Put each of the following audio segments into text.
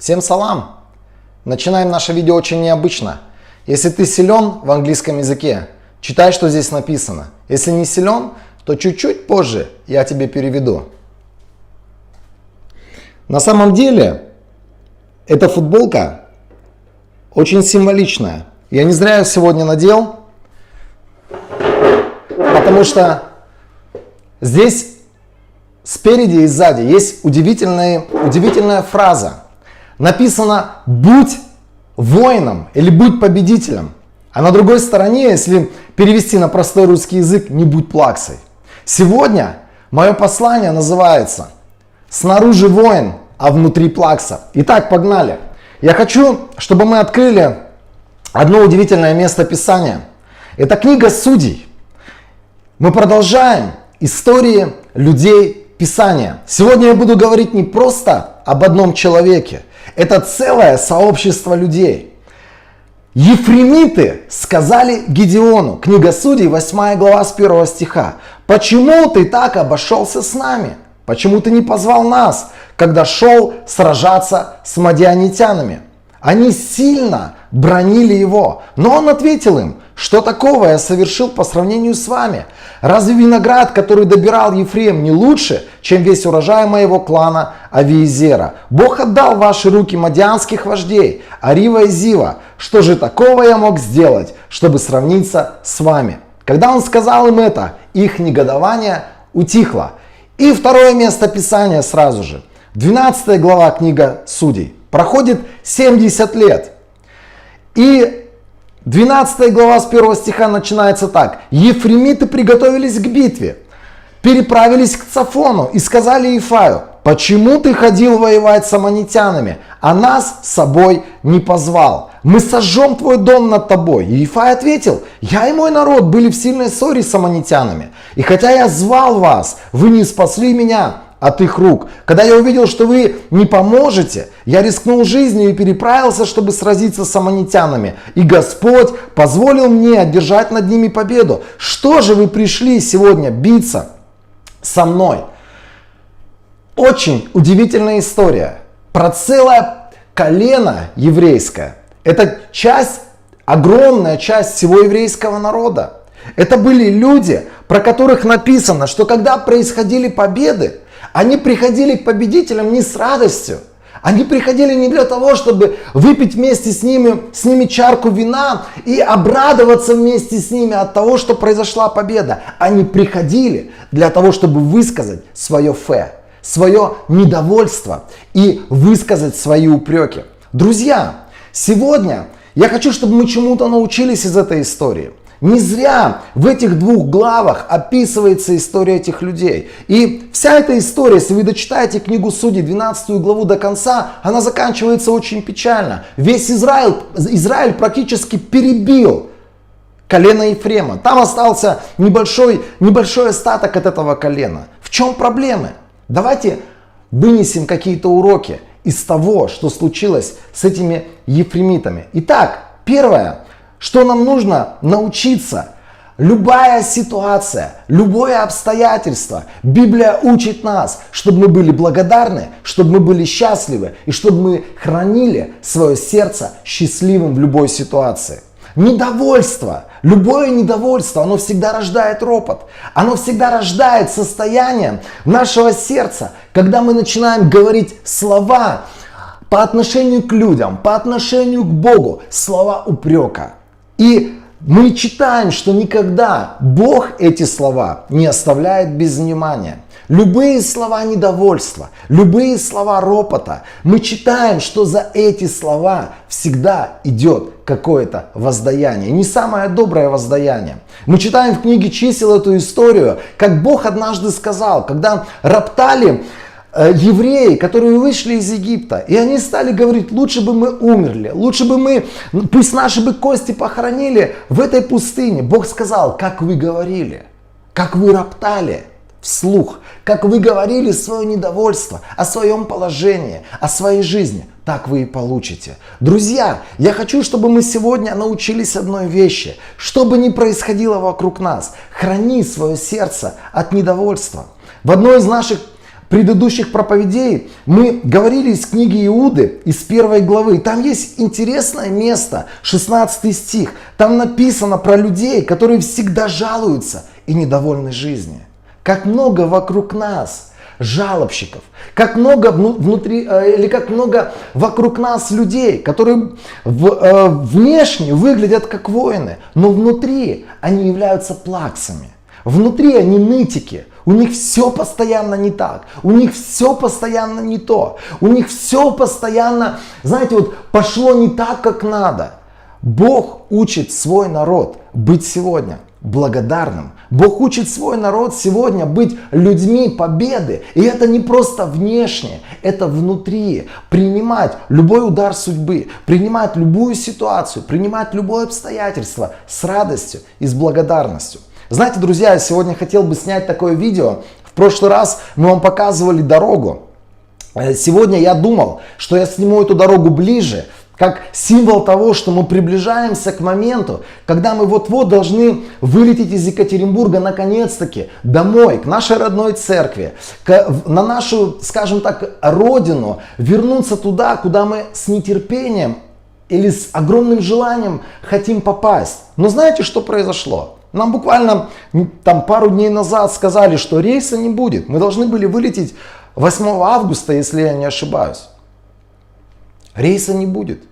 Всем салам! Начинаем наше видео очень необычно. Если ты силен в английском языке, читай, что здесь написано. Если не силен, то чуть-чуть позже я тебе переведу. На самом деле, эта футболка очень символичная. Я не зря ее сегодня надел, потому что здесь спереди и сзади есть удивительная фраза. Написано «будь воином» или «будь победителем». А на другой стороне, если перевести на простой русский язык, «не будь плаксой». Сегодня мое послание называется «Снаружи воин, а внутри плакса». Итак, погнали. Я хочу, чтобы мы открыли одно удивительное место Писания. Это книга Судей. Мы продолжаем истории людей Писания. Сегодня я буду говорить не просто об одном человеке. Это целое сообщество людей. Ефремиты сказали Гедеону, книга Судей, 8 глава с 1 стиха. «Почему ты так обошелся с нами? Почему ты не позвал нас, когда шел сражаться с мадианитянами?» Они сильно бранили его, но он ответил им: «Что такого я совершил по сравнению с вами? Разве виноград, который добирал Ефрем, не лучше, чем весь урожай моего клана Авиезера? Бог отдал в ваши руки мадианских вождей, Арива и Зива. Что же такого я мог сделать, чтобы сравниться с вами?» Когда он сказал им это, их негодование утихло. И второе место Писания сразу же. 12 глава книга Судей. Проходит 70 лет. И 12 глава с 1 стиха начинается так. «Ефремиты приготовились к битве, переправились к Цафону и сказали Ифаю: почему ты ходил воевать с аммонитянами, а нас с собой не позвал? Мы сожжем твой дом над тобой». И Ифай ответил: «Я и мой народ были в сильной ссоре с аммонитянами, и хотя я звал вас, вы не спасли меня от их рук. Когда я увидел, что вы не поможете, я рискнул жизнью и переправился, чтобы сразиться с аммонитянами. И Господь позволил мне одержать над ними победу. Что же вы пришли сегодня биться со мной?» Очень удивительная история про целое колено еврейское. Это часть, огромная часть всего еврейского народа. Это были люди, про которых написано, что когда происходили победы, они приходили к победителям не с радостью. Они приходили не для того, чтобы выпить вместе с ними чарку вина и обрадоваться вместе с ними от того, что произошла победа. Они приходили для того, чтобы высказать свое свое недовольство и высказать свои упреки. Друзья, сегодня я хочу, чтобы мы чему-то научились из этой истории. Не зря в этих двух главах описывается история этих людей. И вся эта история, если вы дочитаете книгу Судей, 12 главу до конца, она заканчивается очень печально. Весь Израиль практически перебил колено Ефрема. Там остался небольшой остаток от этого колена. В чем проблемы? Давайте вынесем какие-то уроки из того, что случилось с этими ефремитами. Итак, первое. Что нам нужно научиться? Любая ситуация, любое обстоятельство, Библия учит нас, чтобы мы были благодарны, чтобы мы были счастливы и чтобы мы хранили свое сердце счастливым в любой ситуации. Недовольство, любое недовольство, оно всегда рождает ропот. Оно всегда рождает состояние нашего сердца, когда мы начинаем говорить слова по отношению к людям, по отношению к Богу, слова упрека. И мы читаем, что никогда Бог эти слова не оставляет без внимания. Любые слова недовольства, любые слова ропота, мы читаем, что за эти слова всегда идет какое-то воздаяние. Не самое доброе воздаяние. Мы читаем в книге Чисел эту историю, как Бог однажды сказал, когда роптали евреи, которые вышли из Египта, и они стали говорить: лучше бы мы умерли, лучше бы мы, пусть наши бы кости похоронили в этой пустыне. Бог сказал: как вы говорили, как вы роптали вслух, как вы говорили свое недовольство о своем положении, о своей жизни, так вы и получите. Друзья, я хочу, чтобы мы сегодня научились одной вещи. Что бы ни происходило вокруг нас, храни свое сердце от недовольства. В одной из наших предыдущих проповедей мы говорили из книги Иуды, из 1 главы. Там есть интересное место, 16 стих. Там написано про людей, которые всегда жалуются и недовольны жизнью. Как много вокруг нас жалобщиков, как много внутри, или как много вокруг нас людей, которые внешне выглядят как воины, но внутри они являются плаксами. Внутри они нытики. У них все постоянно не так. У них все постоянно не то. У них все постоянно, знаете, вот пошло не так, как надо. Бог учит свой народ быть сегодня благодарным. Бог учит свой народ сегодня быть людьми победы. И это не просто внешне, это внутри. Принимать любой удар судьбы, принимать любую ситуацию, принимать любое обстоятельство с радостью и с благодарностью. Знаете, друзья, я сегодня хотел бы снять такое видео. В прошлый раз мы вам показывали дорогу. Сегодня я думал, что я сниму эту дорогу ближе, как символ того, что мы приближаемся к моменту, когда мы вот-вот должны вылететь из Екатеринбурга наконец-таки домой, к нашей родной церкви, на нашу, скажем так, родину, вернуться туда, куда мы с нетерпением или с огромным желанием хотим попасть. Но знаете, что произошло? Нам буквально там пару дней назад сказали, что рейса не будет. Мы должны были вылететь 8 августа, если я не ошибаюсь. Рейса не будет.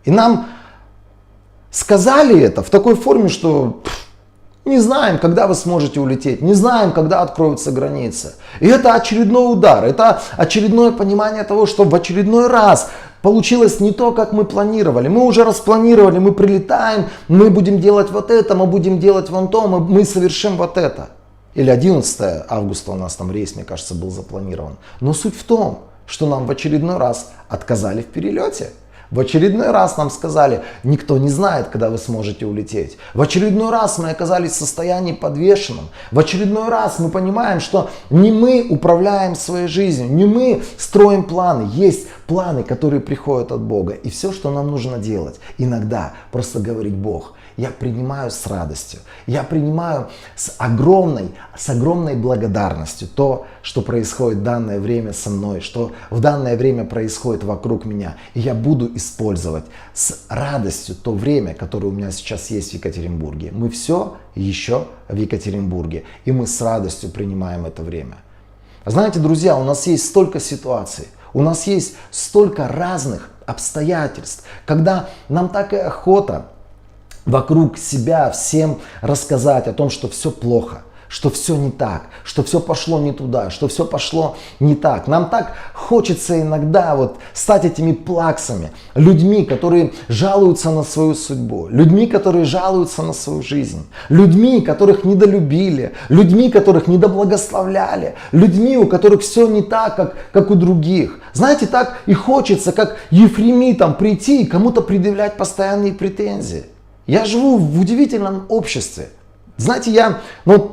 И нам сказали это в такой форме, что не знаем, когда вы сможете улететь, не знаем, когда откроются границы. И это очередной удар, это очередное понимание того, что в очередной раз получилось не то, как мы планировали. Мы уже распланировали, мы прилетаем, мы будем делать вот это, мы будем делать вон то, мы совершим вот это. Или 11 августа у нас там рейс, мне кажется, был запланирован. Но суть в том, что нам в очередной раз отказали в перелете. В очередной раз нам сказали, никто не знает, когда вы сможете улететь. В очередной раз мы оказались в состоянии подвешенном. В очередной раз мы понимаем, что не мы управляем своей жизнью, не мы строим планы. Есть планы, которые приходят от Бога. И все, что нам нужно делать, иногда просто говорить: Бог, я принимаю с радостью, я принимаю с огромной благодарностью то, что происходит в данное время со мной, что в данное время происходит вокруг меня. И я буду использовать с радостью то время, которое у меня сейчас есть в Екатеринбурге. Мы все еще в Екатеринбурге, и мы с радостью принимаем это время. Знаете, друзья, у нас есть столько ситуаций, у нас есть столько разных обстоятельств, когда нам так и охота вокруг себя всем рассказать о том, что все плохо, что все не так, что все пошло не туда, что все пошло не так. Нам так хочется иногда вот стать этими плаксами, людьми, которые жалуются на свою судьбу, людьми, которые жалуются на свою жизнь, людьми, которых недолюбили, людьми, которых недоблагословляли, людьми, у которых все не так, как у других. Знаете, так и хочется, как ефремитам, прийти и кому-то предъявлять постоянные претензии. Я живу в удивительном обществе. Знаете, я,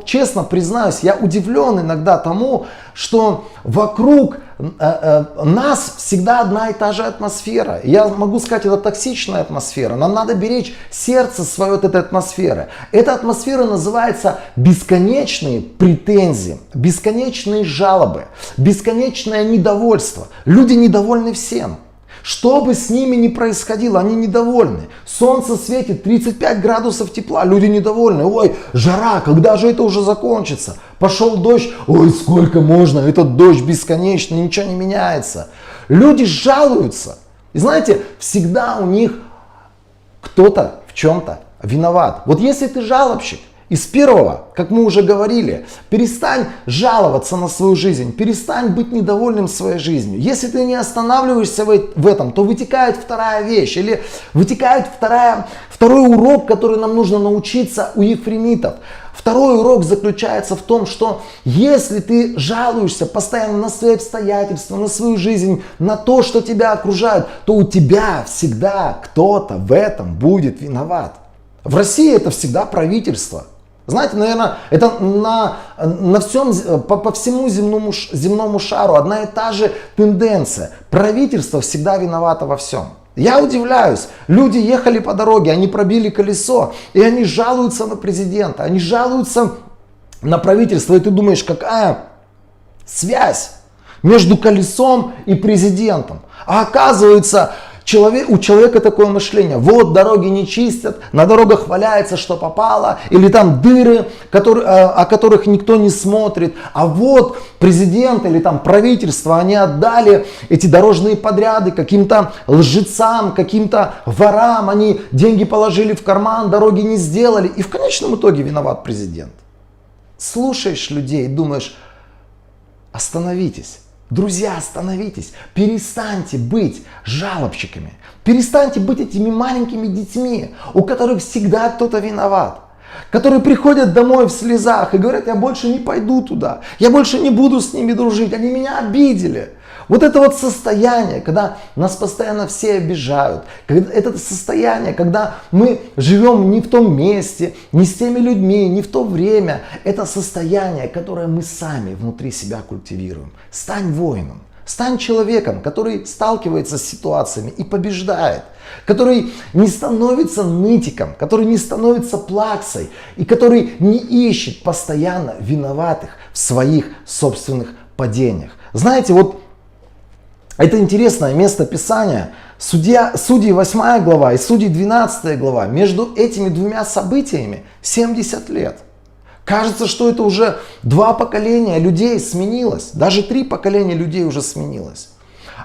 честно признаюсь, я удивлен иногда тому, что вокруг нас всегда одна и та же атмосфера. Я могу сказать, это токсичная атмосфера. Нам надо беречь сердце свое от этой атмосферы. Эта атмосфера называется бесконечные претензии, бесконечные жалобы, бесконечное недовольство. Люди недовольны всем. Что бы с ними ни происходило, они недовольны. Солнце светит, 35 градусов тепла, люди недовольны. Ой, жара, когда же это уже закончится? Пошел дождь, ой, сколько можно, этот дождь бесконечный, ничего не меняется. Люди жалуются. И знаете, всегда у них кто-то в чем-то виноват. Вот если ты жалобщик, из первого, как мы уже говорили, перестань жаловаться на свою жизнь, перестань быть недовольным своей жизнью. Если ты не останавливаешься в этом, то вытекает вторая вещь, или вытекает второй урок, который нам нужно научиться у ефремитов. Второй урок заключается в том, что если ты жалуешься постоянно на свои обстоятельства, на свою жизнь, на то, что тебя окружает, то у тебя всегда кто-то в этом будет виноват. В России это всегда правительство. Знаете, наверное, это по всему земному шару одна и та же тенденция. Правительство всегда виновато во всем. Я удивляюсь, люди ехали по дороге, они пробили колесо, и они жалуются на президента, они жалуются на правительство, и ты думаешь, какая связь? между колесом и президентом. А оказывается, у человека такое мышление: вот дороги не чистят, на дорогах валяется, что попало, или там дыры, о которых никто не смотрит. А вот президент или там правительство, они отдали эти дорожные подряды каким-то лжецам, каким-то ворам, они деньги положили в карман, дороги не сделали. И в конечном итоге виноват президент. Слушаешь людей и думаешь: остановитесь. Друзья, остановитесь, перестаньте быть жалобщиками, перестаньте быть этими маленькими детьми, у которых всегда кто-то виноват, которые приходят домой в слезах и говорят: я больше не пойду туда, я больше не буду с ними дружить, они меня обидели. Вот это вот состояние, когда нас постоянно все обижают, это состояние, когда мы живем не в том месте, не с теми людьми, не в то время, это состояние, которое мы сами внутри себя культивируем. Стань воином, стань человеком, который сталкивается с ситуациями и побеждает, который не становится нытиком, который не становится плаксой и который не ищет постоянно виноватых в своих собственных падениях. Знаете, вот это интересное место Писания. Судьи 8 глава и Судьи 12 глава. Между этими двумя событиями 70 лет. Кажется, что это уже 2 поколения людей сменилось. Даже 3 поколения людей уже сменилось.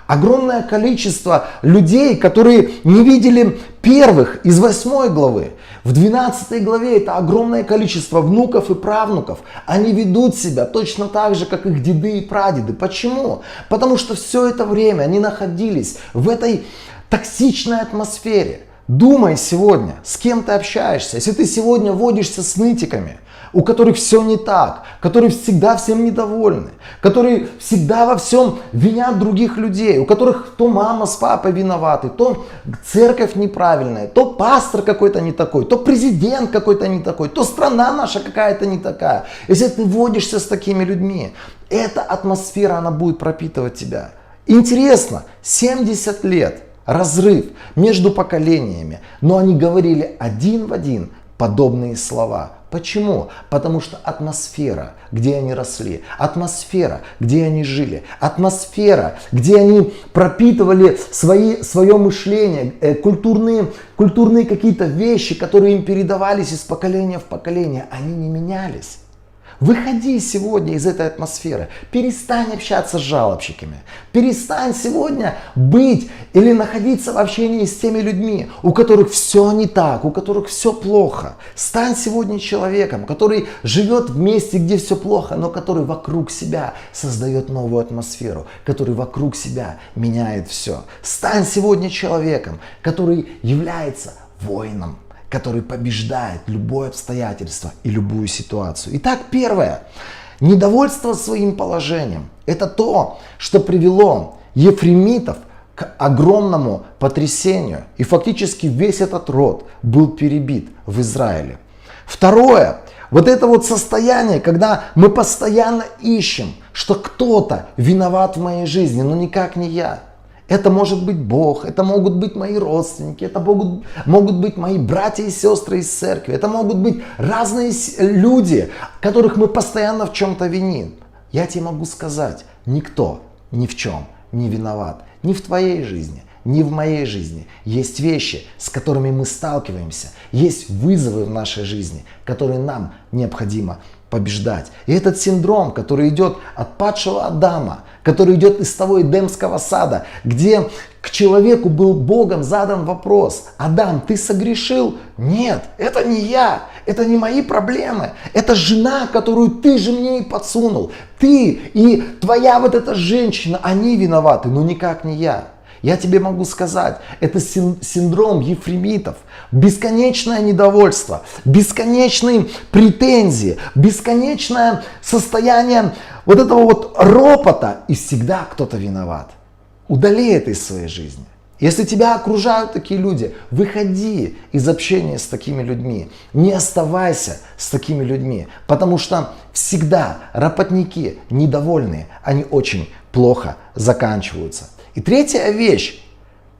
Огромное количество людей, которые не видели первых из 8 главы. В 12 главе это огромное количество внуков и правнуков. Они ведут себя точно так же, как их деды и прадеды. Почему? Потому что все это время они находились в этой токсичной атмосфере. Думай сегодня, с кем ты общаешься. Если ты сегодня водишься с нытиками, у которых все не так, которые всегда всем недовольны, которые всегда во всем винят других людей, у которых то мама с папой виноваты, то церковь неправильная, то пастор какой-то не такой, то президент какой-то не такой, то страна наша какая-то не такая. Если ты водишься с такими людьми, эта атмосфера, она будет пропитывать тебя. Интересно, 70 лет разрыв между поколениями, но они говорили один в один подобные слова. Почему? Потому что атмосфера, где они росли, атмосфера, где они жили, атмосфера, где они пропитывали свое мышление, культурные какие-то вещи, которые им передавались из поколения в поколение, они не менялись. Выходи сегодня из этой атмосферы, перестань общаться с жалобщиками, перестань сегодня быть или находиться в общении с теми людьми, у которых все не так, у которых все плохо. Стань сегодня человеком, который живет в месте, где все плохо, но который вокруг себя создает новую атмосферу, который вокруг себя меняет все. Стань сегодня человеком, который является воином, который побеждает любое обстоятельство и любую ситуацию. Итак, первое. Недовольство своим положением. Это то, что привело ефремитов к огромному потрясению. И фактически весь этот род был перебит в Израиле. Второе. Вот это вот состояние, когда мы постоянно ищем, что кто-то виноват в моей жизни, но никак не я. Это может быть Бог, это могут быть мои родственники, это могут быть мои братья и сестры из церкви, это могут быть разные люди, которых мы постоянно в чем-то виним. Я тебе могу сказать, никто ни в чем не виноват. Ни в твоей жизни, ни в моей жизни. Есть вещи, с которыми мы сталкиваемся, есть вызовы в нашей жизни, которые нам необходимо побеждать. И этот синдром, который идет от падшего Адама, который идет из того Эдемского сада, где к человеку был Богом задан вопрос: Адам, ты согрешил? Нет, это не я, это не мои проблемы, это жена, которую ты же мне и подсунул. Ты и твоя вот эта женщина, они виноваты, но никак не я. Я тебе могу сказать, это синдром ефремитов, бесконечное недовольство, бесконечные претензии, бесконечное состояние вот этого вот ропота, и всегда кто-то виноват. Удали это из своей жизни. Если тебя окружают такие люди, выходи из общения с такими людьми, не оставайся с такими людьми, потому что всегда работники недовольные, они очень плохо заканчиваются. И третья вещь,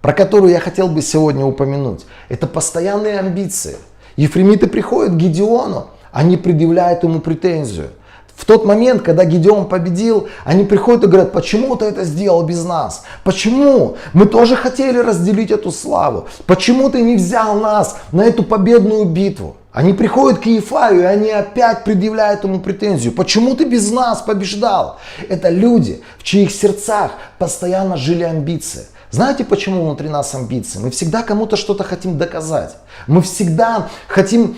про которую я хотел бы сегодня упомянуть, это постоянные амбиции. Ефремиты приходят к Гедеону, они предъявляют ему претензию. В тот момент, когда Гидеон победил, они приходят и говорят: почему ты это сделал без нас? Почему? Мы тоже хотели разделить эту славу. Почему ты не взял нас на эту победную битву? Они приходят к Иефаю, и они опять предъявляют ему претензию. Почему ты без нас побеждал? Это люди, в чьих сердцах постоянно жили амбиции. Знаете, почему внутри нас амбиции? Мы всегда кому-то что-то хотим доказать. Мы всегда хотим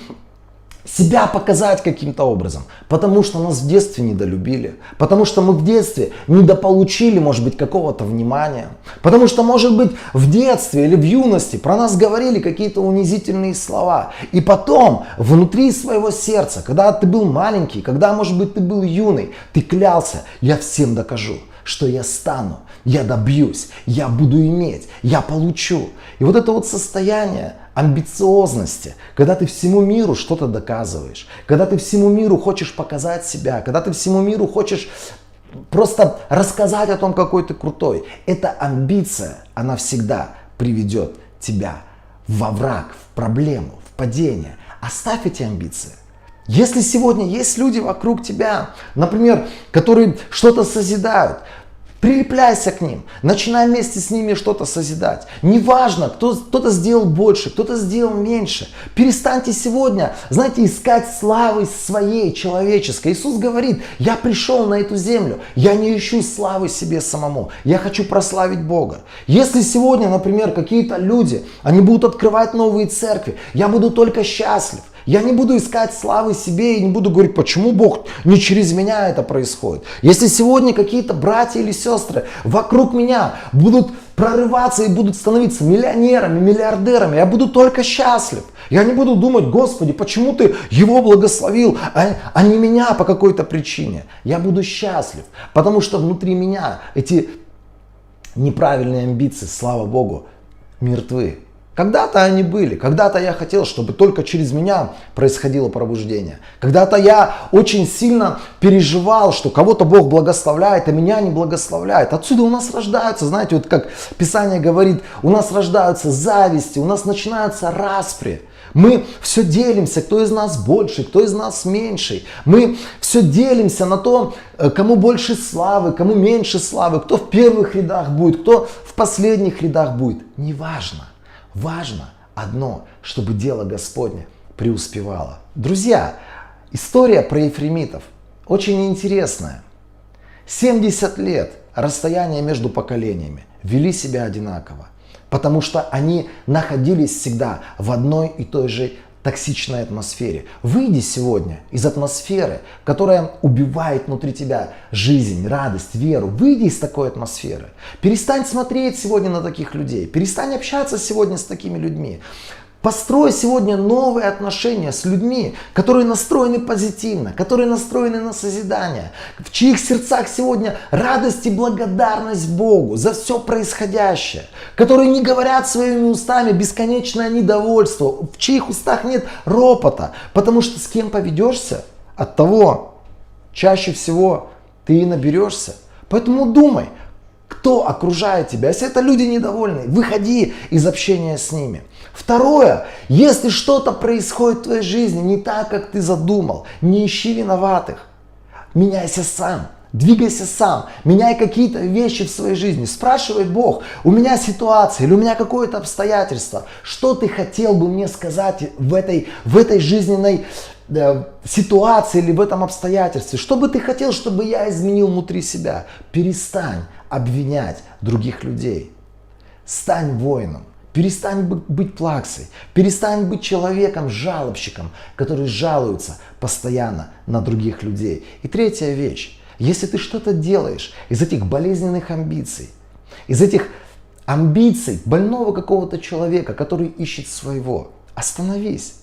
себя показать каким-то образом, потому что нас в детстве недолюбили, потому что мы в детстве недополучили, может быть, какого-то внимания, потому что, может быть, в детстве или в юности про нас говорили какие-то унизительные слова. И потом, внутри своего сердца, когда ты был маленький, когда, может быть, ты был юный, ты клялся: я всем докажу, что я стану, я добьюсь, я буду иметь, я получу. И вот это вот состояние амбициозности, когда ты всему миру что-то доказываешь, когда ты всему миру хочешь показать себя, когда ты всему миру хочешь просто рассказать о том, какой ты крутой. Эта амбиция, она всегда приведет тебя во враг, в проблему, в падение. Оставь эти амбиции. Если сегодня есть люди вокруг тебя, например, которые что-то созидают, прилепляйся к ним, начинай вместе с ними что-то созидать. Неважно, кто-то сделал больше, кто-то сделал меньше. Перестаньте сегодня, знаете, искать славы своей, человеческой. Иисус говорит: я пришел на эту землю, я не ищу славы себе самому, я хочу прославить Бога. Если сегодня, например, какие-то люди, они будут открывать новые церкви, я буду только счастлив. Я не буду искать славы себе и не буду говорить: почему Бог не через меня это происходит. Если сегодня какие-то братья или сестры вокруг меня будут прорываться и будут становиться миллионерами, миллиардерами, я буду только счастлив. Я не буду думать: Господи, почему ты его благословил, а не меня по какой-то причине. Я буду счастлив, потому что внутри меня эти неправильные амбиции, слава Богу, мертвы. Когда-то они были, когда-то я хотел, чтобы только через меня происходило пробуждение. Когда-то я очень сильно переживал, что кого-то Бог благословляет, а меня не благословляет. Отсюда у нас рождаются, знаете, вот как Писание говорит, у нас рождаются зависти, у нас начинаются распри. Мы все делимся, кто из нас больше, кто из нас меньше. Мы все делимся на то, кому больше славы, кому меньше славы, кто в первых рядах будет, кто в последних рядах будет. Неважно. Важно одно, чтобы дело Господне преуспевало. Друзья, история про ефремитов очень интересная. 70 лет расстояние между поколениями, вели себя одинаково, потому что они находились всегда в одной и той же токсичной атмосфере. Выйди сегодня из атмосферы, которая убивает внутри тебя жизнь, радость, веру. Выйди из такой атмосферы. Перестань смотреть сегодня на таких людей. Перестань общаться сегодня с такими людьми. Построй сегодня новые отношения с людьми, которые настроены позитивно, которые настроены на созидание, в чьих сердцах сегодня радость и благодарность Богу за все происходящее, которые не говорят своими устами бесконечное недовольство, в чьих устах нет ропота, потому что с кем поведешься, от того чаще всего ты и наберешься. Поэтому думай, кто окружает тебя. Если это люди недовольные, выходи из общения с ними. Второе, если что-то происходит в твоей жизни не так, как ты задумал, не ищи виноватых. Меняйся сам, двигайся сам, меняй какие-то вещи в своей жизни. Спрашивай: Бог, у меня ситуация или у меня какое-то обстоятельство, что ты хотел бы мне сказать в этой жизненной ситуации или в этом обстоятельстве? Что бы ты хотел, чтобы я изменил внутри себя? Перестань обвинять других людей. Стань воином. Перестань быть плаксой. Перестань быть человеком-жалобщиком, который жалуется постоянно на других людей. И третья вещь. Если ты что-то делаешь из этих болезненных амбиций, из этих амбиций больного какого-то человека, который ищет своего, остановись.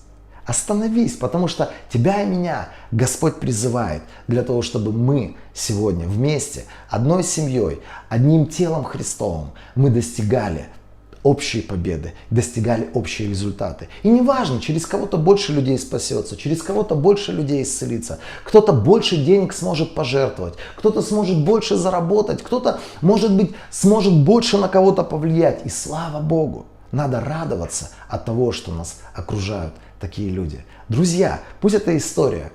Остановись, потому что тебя и меня Господь призывает для того, чтобы мы сегодня вместе, одной семьей, одним телом Христовым, мы достигали общие победы, достигали общие результаты. И неважно, через кого-то больше людей спасется, через кого-то больше людей исцелится, кто-то больше денег сможет пожертвовать, кто-то сможет больше заработать, кто-то, может быть, сможет больше на кого-то повлиять. И слава Богу, надо радоваться от того, что нас окружают такие люди. Друзья, пусть эта история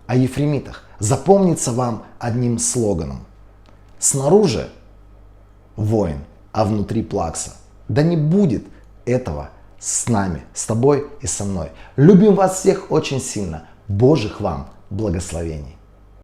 о ефремитах запомнится вам одним слоганом. Снаружи воин, а внутри плакса. Да не будет этого с нами, с тобой и со мной. Любим вас всех очень сильно. Божьих вам благословений.